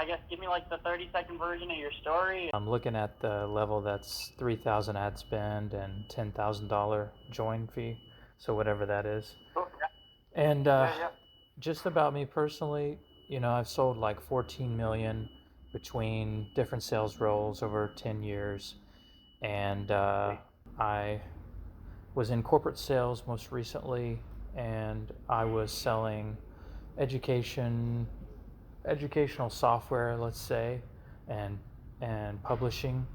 guess give me like the 30-second version of your story. I'm looking at the level that's 3,000 ad spend and $10,000 join fee, so whatever that is. Oh, yeah, And yeah, yeah. just about me personally, I've sold like 14 million between different sales roles over 10 years, and Sweet. I was in corporate sales most recently, and I was selling education, educational software, let's say, and publishing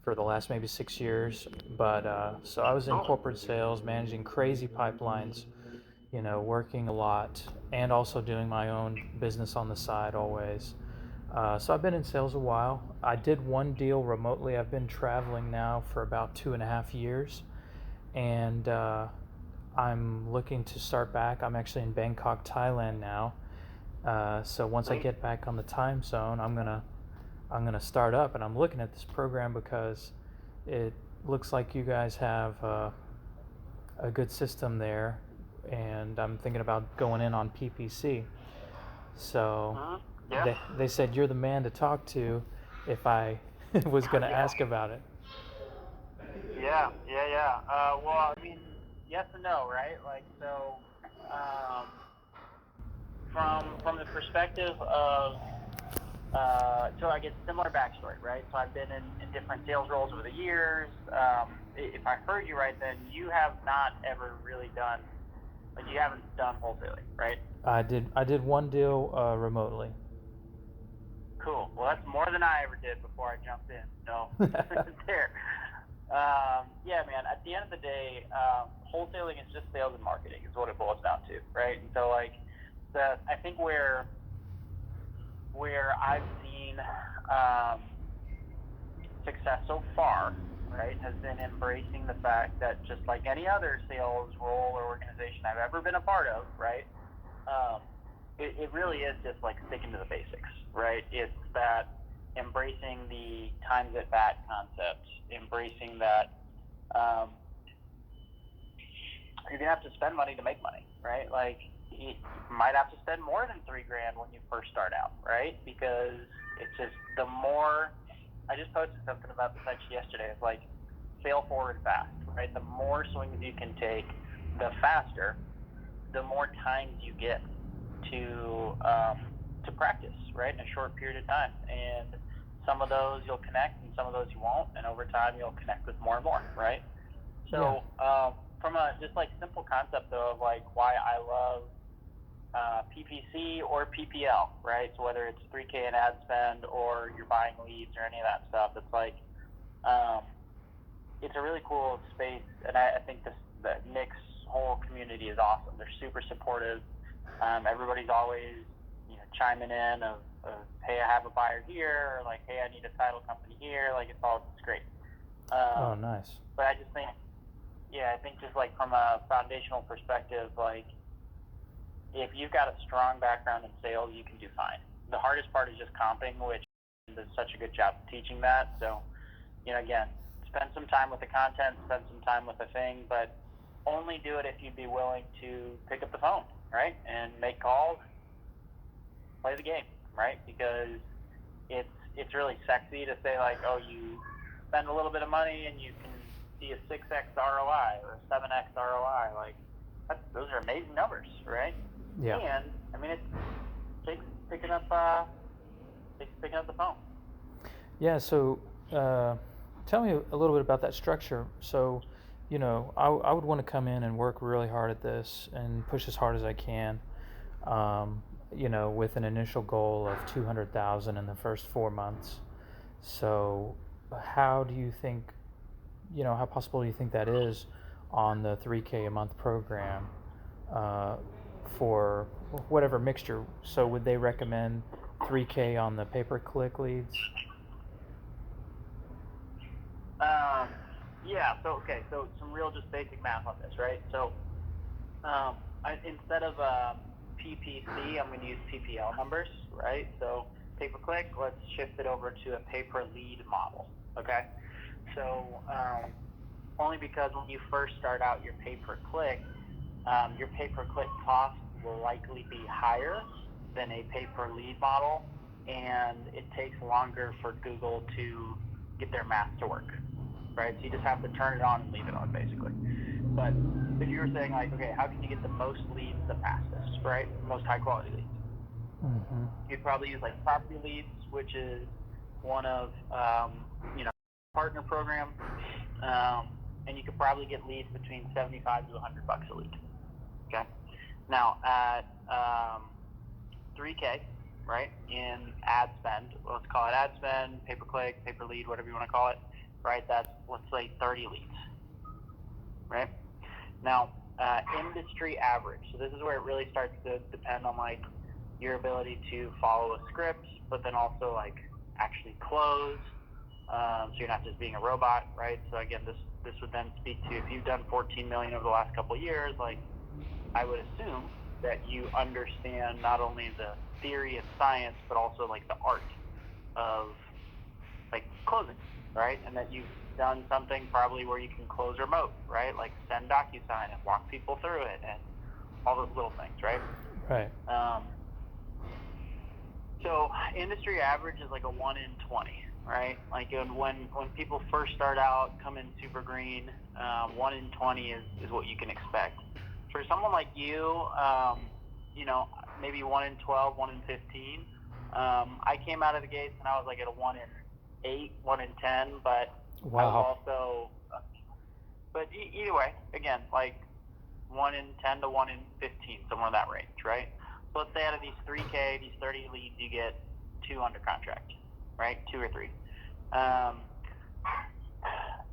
for the last maybe 6 years. But so I was in Cool. corporate sales, managing crazy pipelines, working a lot, and also doing my own business on the side always. So I've been in sales a while. I did one deal remotely. I've been traveling now for about 2.5 years, and I'm looking to start back. I'm actually in Bangkok, Thailand now. So once I Sweet. get back on the time zone, I'm gonna start up, and I'm looking at this program because it looks like you guys have a good system there, and I'm thinking about going in on PPC. So Mm-hmm. Yeah. they said you're the man to talk to if I was gonna Yeah. ask about it. Yeah. Yeah. Yeah. Well, I mean, yes and no, right? Like, so, um, from the perspective of so I get similar backstory, right? So I've been in different sales roles over the years. If I heard you right, then you have not ever really done, like you haven't done wholesaling, right? I did one deal remotely. Cool. Well, that's more than I ever did before I jumped in. So there. Yeah, man. At the end of the day, wholesaling is just sales and marketing, is what it boils down to, right? And so, like, I think where I've seen success so far, right, has been embracing the fact that just like any other sales role or organization I've ever been a part of, right, it really is just like sticking to the basics, right? It's that embracing the times at bat concept, embracing that you're gonna have to spend money to make money, right? Like you might have to spend more than $3,000 when you first start out, right? Because it's just the more. I just posted something about this actually yesterday. It's like fail forward fast, right? The more swings you can take, the faster, the more times you get to practice, right, in a short period of time. And some of those you'll connect, and some of those you won't. And over time, you'll connect with more and more, right? So from a just like simple concept though of like why I love PPC or PPL, right? So whether it's 3K in ad spend or you're buying leads or any of that stuff, it's like it's a really cool space, and I think the Nick's whole community is awesome. They're super supportive. Everybody's always chiming in of hey, I have a buyer here, or like hey, I need a title company here. Like it's great. Oh, nice. But I just think I think just like from a foundational perspective, like if you've got a strong background in sales, you can do fine. The hardest part is just comping, which does such a good job of teaching that. So, again, spend some time with the content, spend some time with the thing, but only do it if you'd be willing to pick up the phone, right, and make calls, play the game, right? Because it's really sexy to say like, oh, you spend a little bit of money and you can see a 6x ROI or a 7x ROI. Like those are amazing numbers, right? Yeah. And I mean, it takes picking up the phone. Yeah. So, tell me a little bit about that structure. So, I would want to come in and work really hard at this and push as hard as I can. With an initial goal of 200,000 in the first 4 months. So, how do you think, how possible do you think that is on the 3K a month program for whatever mixture? So, would they recommend 3K on the pay-per-click leads? Yeah. So some real just basic math on this, right? So, instead of PPC, I'm going to use PPL numbers, right? So pay-per-click, let's shift it over to a pay-per-lead model, okay? So only because when you first start out your pay-per-click cost will likely be higher than a pay-per-lead model and it takes longer for Google to get their math to work, right? So you just have to turn it on and leave it on, basically. But if you were saying, like, okay, how can you get the most leads the fastest, right? Most high-quality leads. Mm-hmm. You'd probably use, like, property leads, which is one of, partner program, and you could probably get leads between $75 to $100 a lead. Okay. Now at $3K, right, in ad spend, let's call it ad spend, pay per click, pay per lead, whatever you want to call it, right? That's, let's say, 30 leads, right? Now industry average. So this is where it really starts to depend on like your ability to follow a script, but then also like actually close. So you're not just being a robot, right? So again, this would then speak to if you've done 14 million over the last couple of years, like I would assume that you understand not only the theory and science, but also like the art of like closing, right? And that you've done something probably where you can close remote, right? Like send DocuSign and walk people through it and all those little things, right? Right. So industry average is like a 1 in 20, right? Like when people first start out, come in super green, 1 in 20 is what you can expect. For someone like you, maybe 1 in 12, 1 in 15. I came out of the gates and I was like at a 1 in 8, 1 in 10, but wow. I was also, but either way, again, like 1 in 10 to 1 in 15, somewhere in that range, right? So let's say out of these 3K, these 30 leads, you get 2 under contract, right? 2 or 3.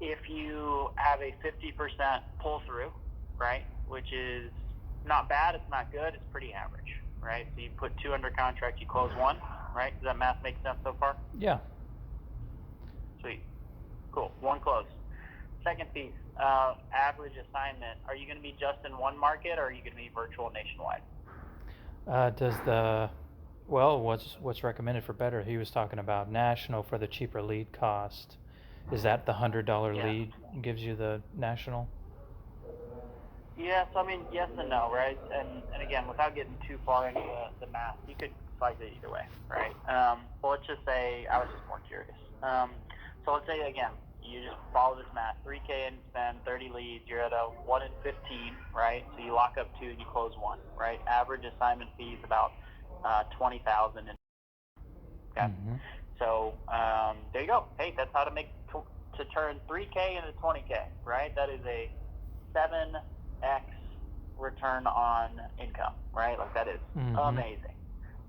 If you have a 50% pull through, right, which is not bad, it's not good, it's pretty average, right? So you put 2 under contract, you close 1, right? Does that math make sense so far? Yeah. Sweet. Cool. 1 close. Second piece, average assignment. Are you going to be just in one market, or are you going to be virtual nationwide? What's recommended for better? He was talking about national for the cheaper lead cost. Is that the $100 Yeah. lead gives you the national? Yes, I mean, yes and no, right? And again, without getting too far into the math, you could slice it either way, right? But let's just say, I was just more curious. So let's say, again, you just follow this math, 3K in spend, 30 leads, you're at a 1 in 15, right? So you lock up 2 and you close 1, right? Average assignment fee is about $20,000. Okay. Mm-hmm. So there you go. Hey, that's how to turn 3K into 20K, right? That is a 7x return on income, right? Like that is amazing.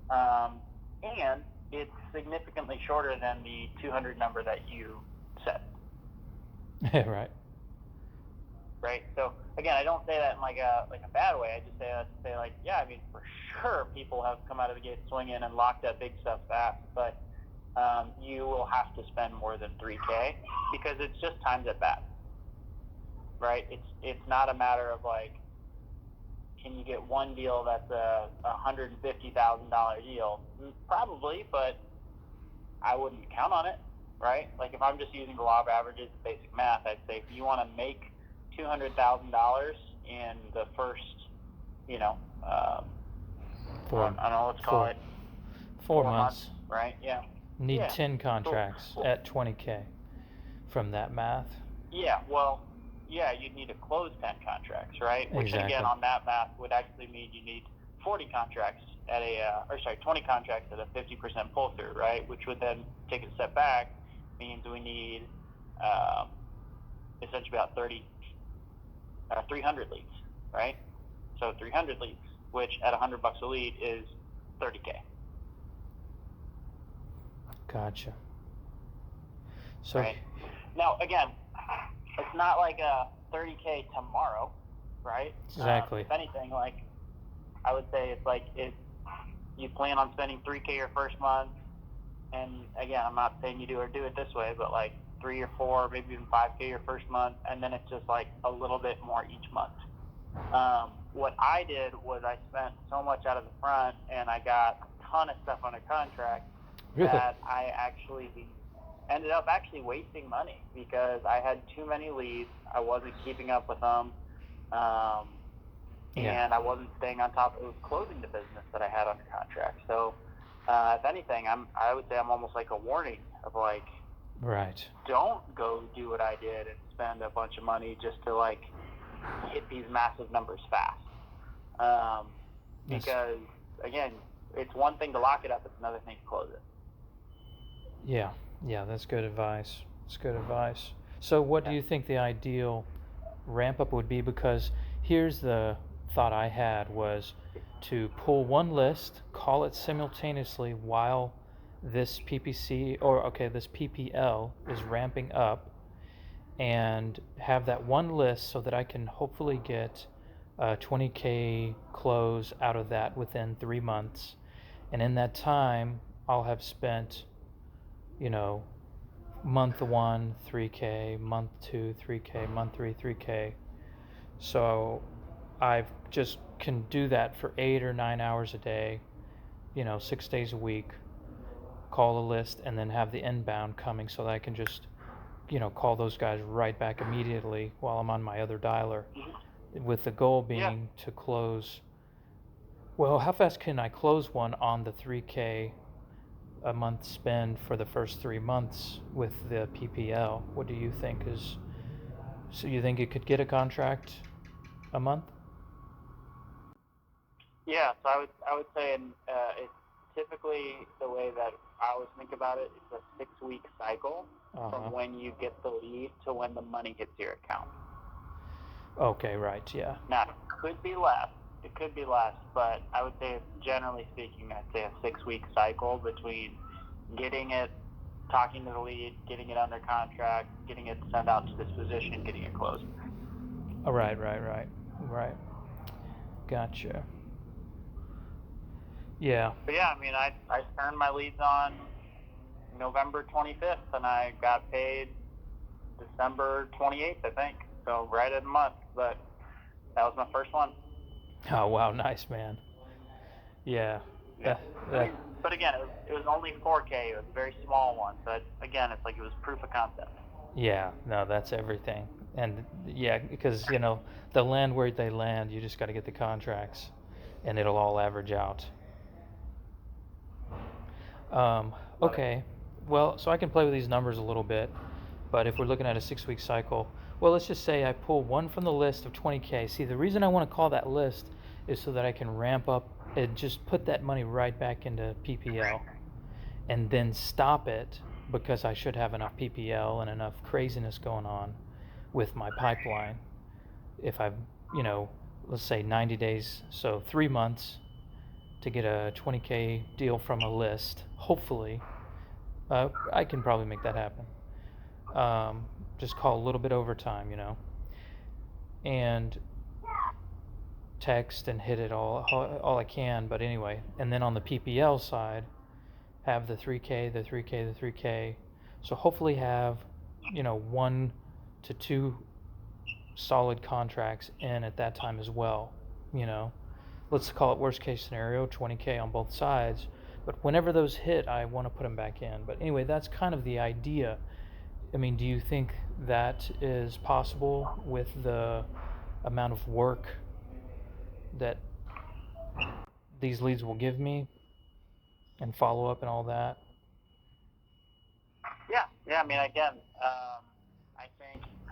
And it's significantly shorter than the 200 number that you set. Right. Right. So again, I don't say that in like a bad way. I just say that to say like, yeah, I mean, for sure, people have come out of the gate swinging and locked that big stuff fast, but you will have to spend more than 3K because it's just times at bat. Right. It's not a matter of like, can you get one deal that's a $150,000 deal? Probably, but I wouldn't count on it. Right. Like if I'm just using the law of averages, basic math, I'd say if you want to make $200,000 in the first, I don't know, let's call it 4 months, right? Yeah. Need 10 contracts at 20K from that math. Yeah, well, yeah, you'd need to close 10 contracts, right? Which Exactly. again, on that math would actually mean you need 40 contracts at 20 contracts at a 50% pull through, right? Which would then take a step back, means we need essentially about 300 leads, right? So 300 leads, which at $100 a lead is 30K. Gotcha. So right. Now, again, it's not like a 30K tomorrow, right? Exactly. If anything, like I would say it's like if you plan on spending 3K your first month, and again, I'm not saying you do it this way, but like 3 or 4, maybe even 5K your first month, and then it's just like a little bit more each month. What I did was I spent so much out of the front, and I got a ton of stuff under contract that I actually ended up wasting money because I had too many leads. I wasn't keeping up with them, and I wasn't staying on top of closing the business that I had under contract. So If anything, I would say I'm almost like a warning of like, Right. don't go do what I did and spend a bunch of money just to like hit these massive numbers fast. Because again, it's one thing to lock it up; it's another thing to close it. Yeah, that's good advice. It's good advice. So, what do you think the ideal ramp up would be? Because here's the thought I had was to pull one list, call it simultaneously while this PPC or this PPL is ramping up, and have that one list so that I can hopefully get a 20K close out of that within 3 months. And in that time, I'll have spent, you know, month one, 3K, month two, 3K, month three, 3K. So I just can do that for 8 or 9 hours a day, 6 days a week, call a list, and then have the inbound coming so that I can just, call those guys right back immediately while I'm on my other dialer, with the goal being to close. Well, how fast can I close one on the 3K a month spend for the first 3 months with the PPL? What do you think is, so you think you could get a contract a month? Yeah, so I would say it's typically the way that I always think about it. It's a 6-week cycle from when you get the lead to when the money hits your account. Okay, right, yeah. Now, it could be less. It could be less, but I would say, generally speaking, I'd say a 6-week cycle between getting it, talking to the lead, getting it under contract, getting it sent out to disposition, getting it closed. Oh, right. Gotcha. Yeah. But yeah, I mean, I turned my leads on November 25th, and I got paid December 28th, I think. So right at a month, but that was my first one. Oh, wow, nice, man. Yeah. Yeah. But again, it was only 4K. It was a very small one. So again, it's like it was proof of concept. Yeah, no, that's everything. And yeah, because, they'll land where they land. You just got to get the contracts, and it'll all average out. Okay. Well, so I can play with these numbers a little bit, but if we're looking at a 6-week cycle, well, let's just say I pull one from the list of 20K. See, the reason I want to call that list is so that I can ramp up and just put that money right back into PPL, and then stop it because I should have enough PPL and enough craziness going on with my pipeline. If I've, let's say 90 days, so 3 months to get a 20K deal from a list, hopefully, I can probably make that happen. Just call a little bit overtime, and text and hit it all I can. But anyway, and then on the PPL side, have the 3K, the 3K, the 3K. So hopefully have, 1 to 2 solid contracts in at that time as well. Let's call it worst case scenario, 20K on both sides. But whenever those hit, I want to put them back in. But anyway, that's kind of the idea. I mean, do you think that is possible with the amount of work that these leads will give me and follow up and all that? Yeah. I mean, again,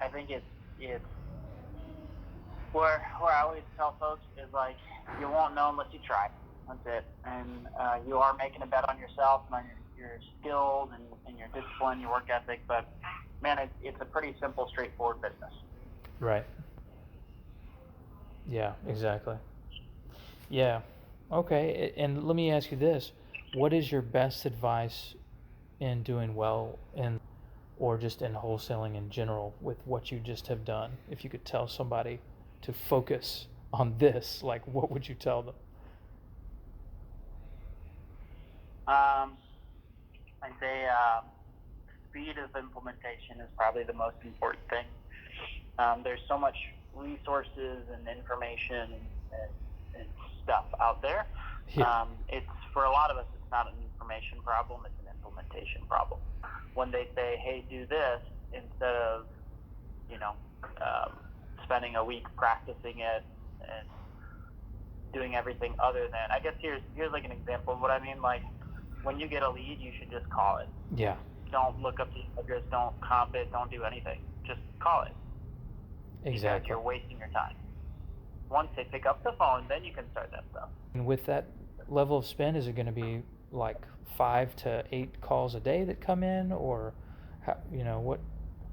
I think it's where I always tell folks is like, you won't know unless you try. That's it. And you are making a bet on yourself and on your skills and your discipline, your work ethic. But man, it's a pretty simple, straightforward business. Right. Yeah, exactly. Yeah. Okay. And let me ask you this. What is your best advice in doing well or just in wholesaling in general with what you just have done? If you could tell somebody to focus on this, like, what would you tell them? I'd say speed of implementation is probably the most important thing. There's so much resources and information and stuff out there. Yeah. It's, for a lot of us, it's not an information problem, it's an implementation problem. When they say, hey, do this, instead of, spending a week practicing it and doing everything other than, I guess here's like an example of what I mean. Like, when you get a lead, you should just call it. Yeah. Don't look up the address, don't comp it, don't do anything. Just call it. Exactly. Because you're wasting your time. Once they pick up the phone, then you can start that stuff. And with that level of spend, is it going to be like 5 to 8 calls a day that come in, or how, what?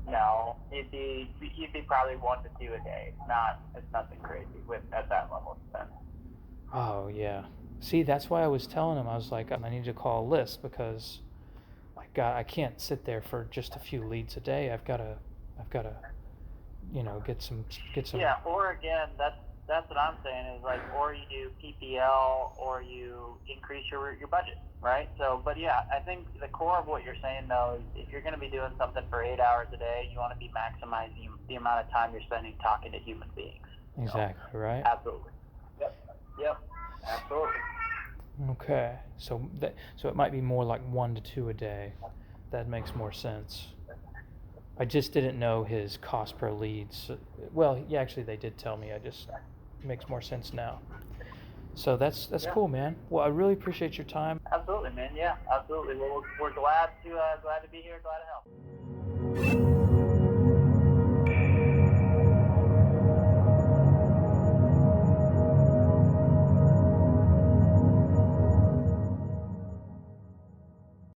No, you'd be probably 1 to 2 a day. It's nothing crazy at that level of spend. Oh yeah. See, that's why I was telling him, I was like, I need to call a list, because I can't sit there for just a few leads a day. I've got to get some. Yeah, or again, that's what I'm saying is like, or you do PPL, or you increase your budget, right? So, but yeah, I think the core of what you're saying though is if you're going to be doing something for 8 hours a day, you want to be maximizing the amount of time you're spending talking to human beings. Exactly, right? Absolutely. Yep. Absolutely. Okay, so it might be more like 1 to 2 a day. That makes more sense. I just didn't know his cost per leads. Well, yeah, actually they did tell me. It makes more sense now. So that's cool, man. Well, I really appreciate your time. Absolutely, man. Yeah, absolutely. Well, we're glad to be here. Glad to help.